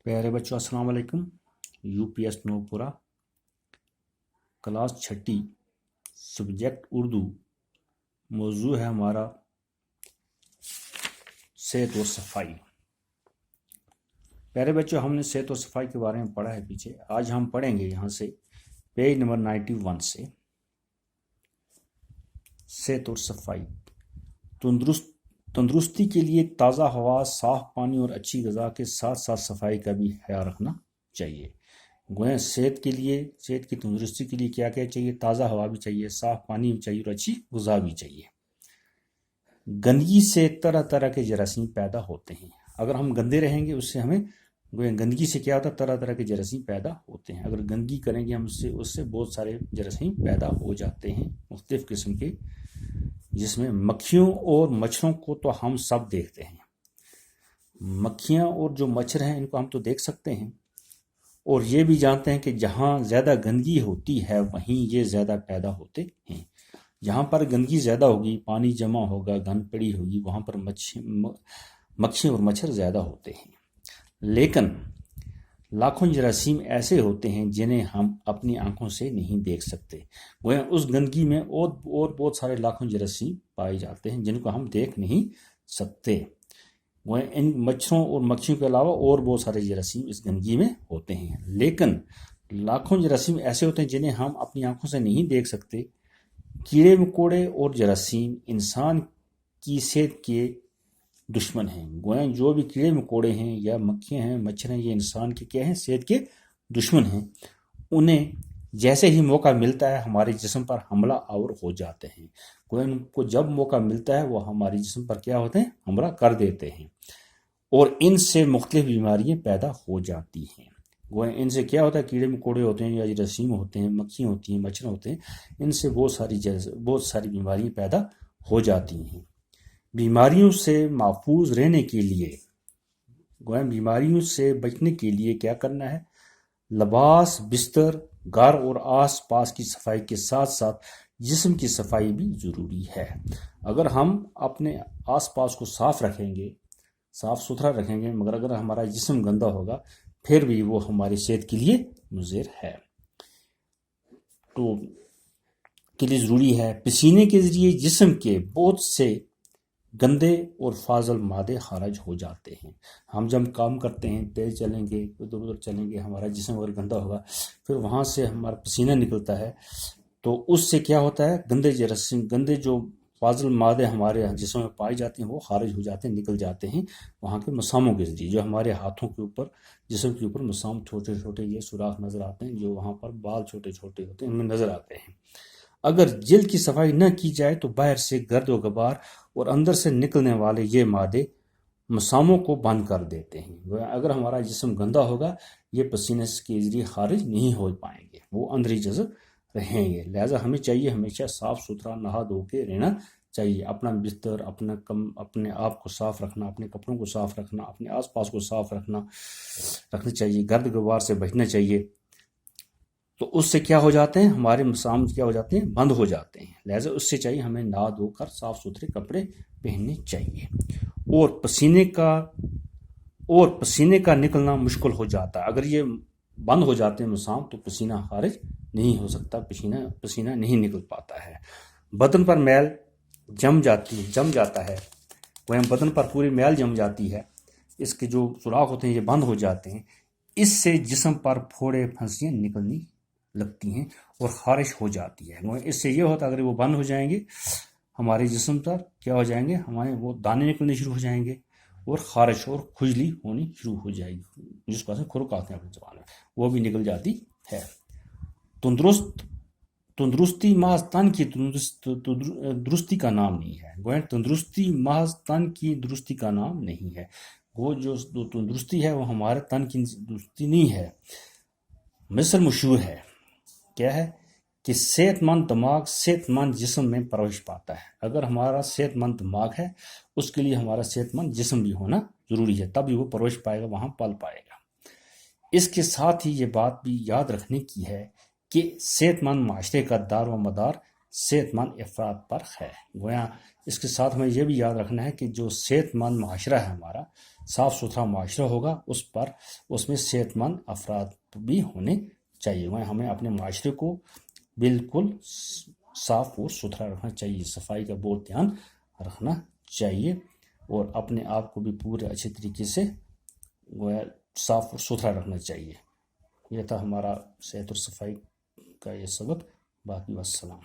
प्यारे बच्चों अस्सलाम वालेकुम। यूपीएस नोपुरा क्लास छठी सब्जेक्ट उर्दू। मौजू है हमारा सेहत और सफाई। प्यारे बच्चों, हमने सेहत और सफाई के बारे में पढ़ा है पीछे। आज हम पढ़ेंगे यहाँ से पेज नंबर 91 से सेहत और सफाई। तंदुरुस्ती के लिए ताज़ा हवा, साफ पानी और अच्छी ग़िज़ा के साथ साथ सफाई का भी ख्याल रखना चाहिए। गोया सेहत की तंदुरुस्ती के लिए क्या क्या चाहिए? ताज़ा हवा भी चाहिए, साफ पानी भी चाहिए और अच्छी ग़िज़ा भी चाहिए। गंदगी से तरह तरह के जरासीम पैदा होते हैं। अगर हम गंदे रहेंगे उससे हमें गंदगी से क्या होता है? तरह तरह के जरासीम पैदा होते हैं। अगर गंदगी करेंगे हम उससे बहुत सारे जरासीम पैदा हो जाते हैं मुख्तलिफ़ किस्म के, जिसमें मक्खियों और मच्छरों को तो हम सब देखते हैं। मक्खियाँ और जो मच्छर हैं इनको हम तो देख सकते हैं और ये भी जानते हैं कि जहाँ ज़्यादा गंदगी होती है वहीं ये ज़्यादा पैदा होते हैं। जहाँ पर गंदगी ज़्यादा होगी, पानी जमा होगा, गंद पड़ी होगी, वहाँ पर मक्खी और मच्छर ज़्यादा होते हैं। लेकिन लाखों जरासीम ऐसे होते हैं जिन्हें हम अपनी आंखों से नहीं देख सकते। वह उस गंदगी में और बहुत सारे लाखों जरासीम पाए जाते हैं जिनको हम देख नहीं सकते। वह इन मच्छरों और मक्खियों के अलावा और बहुत सारे जरासीम इस गंदगी में होते हैं। लेकिन लाखों जरासीम ऐसे होते हैं जिन्हें हम अपनी आंखों से नहीं देख सकते। कीड़े मकोड़े और जरासीम इंसान की सेहत के दुश्मन हैं। गोया जो भी कीड़े मकोड़े हैं या मक्खियाँ हैं, मच्छर हैं, ये इंसान के क्या हैं? सेहत के दुश्मन हैं। उन्हें जैसे ही मौका मिलता है हमारे जिस्म पर हमला आवर हो जाते हैं। गोया उनको जब मौका मिलता है वो हमारे जिस्म पर क्या होते हैं? हमला कर देते हैं और इनसे मुख्तलिफ बीमारियाँ पैदा हो जाती हैं। गोया इनसे क्या होता है? कीड़े मकोड़े होते हैं या जरासीम होते हैं, मक्खियाँ होती हैं, मच्छर होते हैं, इनसे बहुत सारी बीमारियाँ पैदा हो जाती हैं। बीमारियों से महफूज रहने के लिए, गोया बीमारियों से बचने के लिए क्या करना है? लिबास, बिस्तर, घर और आस पास की सफाई के साथ साथ जिस्म की सफाई भी ज़रूरी है। अगर हम अपने आस पास को साफ रखेंगे, साफ सुथरा रखेंगे, मगर अगर हमारा जिस्म गंदा होगा फिर भी वो हमारी सेहत के लिए मुज़िर है। तो के लिए ज़रूरी है पसीने के ज़रिए जिस्म के बहुत से गंदे और फाजल मादे खारिज हो जाते हैं। हम जब काम करते हैं, तेज़ चलेंगे, इधर उधर चलेंगे, हमारा जिस्म अगर गंदा होगा फिर वहाँ से हमारा पसीना निकलता है तो उससे क्या होता है? गंदे जो फाजल मादे हमारे जिस्म में पाई जाती हैं वो खारिज हो जाते हैं, निकल जाते हैं वहाँ के मसामों के ज़रिए। जो हमारे हाथों के ऊपर, जिस्म के ऊपर मसाम छोटे छोटे ये सुराख नज़र आते हैं, जो वहाँ पर बाल छोटे छोटे होते हैं, इनमें नज़र आते हैं। अगर जिल्द की सफाई न की जाए तो बाहर से गर्द व गुबार और अंदर से निकलने वाले ये मादे मसामों को बंद कर देते हैं। अगर हमारा जिस्म गंदा होगा ये पसीने के जरिए खारिज नहीं हो पाएंगे, वो अंदर ही जज़ब रहेंगे। लिहाजा हमें चाहिए हमेशा साफ़ सुथरा नहा धो के रहना चाहिए। अपना बिस्तर, अपने आप को साफ़ रखना, अपने कपड़ों को साफ़ रखना, अपने आस पास को साफ़ रखना चाहिए। गर्द गुबार से बचना चाहिए। तो उससे क्या हो जाते हैं? हमारे मसाम क्या हो जाते हैं? बंद हो जाते हैं। लिहाजा उससे चाहिए हमें नहा धोकर साफ़ सुथरे कपड़े पहनने चाहिए। और पसीने का निकलना मुश्किल हो जाता है। अगर ये बंद हो जाते हैं मसाम तो पसीना खारिज नहीं हो सकता, पसीना नहीं निकल पाता है। बदन पर मैल जम जाता है। वह बदन पर पूरी मैल जम जाती है, इसके जो सुराख होते हैं ये बंद हो जाते हैं। इससे जिस्म पर फोड़े फंसियाँ निकलनी लगती हैं और खारिश हो जाती है। इससे ये होता है अगर वो बंद हो जाएंगे हमारे जिस्म पर क्या हो जाएंगे? हमारे वो दाने निकलने शुरू हो जाएंगे और खारिश और खुजली होनी शुरू हो जाएगी, जिसको ऐसे खुरक आते हैं अपनी ज़बान में, वो भी निकल जाती है। तंदुरुस्ती महज तन की दुरुस्ती का नाम नहीं है। गोया तंदुरुस्ती महज तन की दुरुस्ती का नाम नहीं है। वो जो तंदुरुस्ती है वो हमारे तन की दुरुस्ती नहीं है। मिस्र मशहूर है, क्या है कि सेहतमंद दिमाग सेहतमंद जिस्म में परवरिश पाता है। अगर हमारा सेहतमंद दिमाग है उसके लिए हमारा सेहतमंद जिस्म भी होना ज़रूरी है, तभी वो परवरिश पाएगा, वहाँ पल पाएगा। इसके साथ ही ये बात भी याद रखने की है कि सेहतमंद माशरे का दार व मदार सेहतमंद अफराद पर है। गोया इसके साथ हमें यह भी याद रखना है कि जो सेहतमंद माशरा है हमारा, صاف ستھرا معاشرہ ہوگا اس میں صحت مند افراد بھی ہونے چاہیے. وہ ہمیں اپنے معاشرے کو بالکل صاف اور ستھرا رکھنا چاہیے. صفائی کا بہت دھیان رکھنا چاہیے اور اپنے آپ کو بھی پورے اچھے طریقے سے صاف اور ستھرا رکھنا چاہیے. یہ تھا ہمارا صحت اور صفائی کا یہ سبق. باقی والسلام.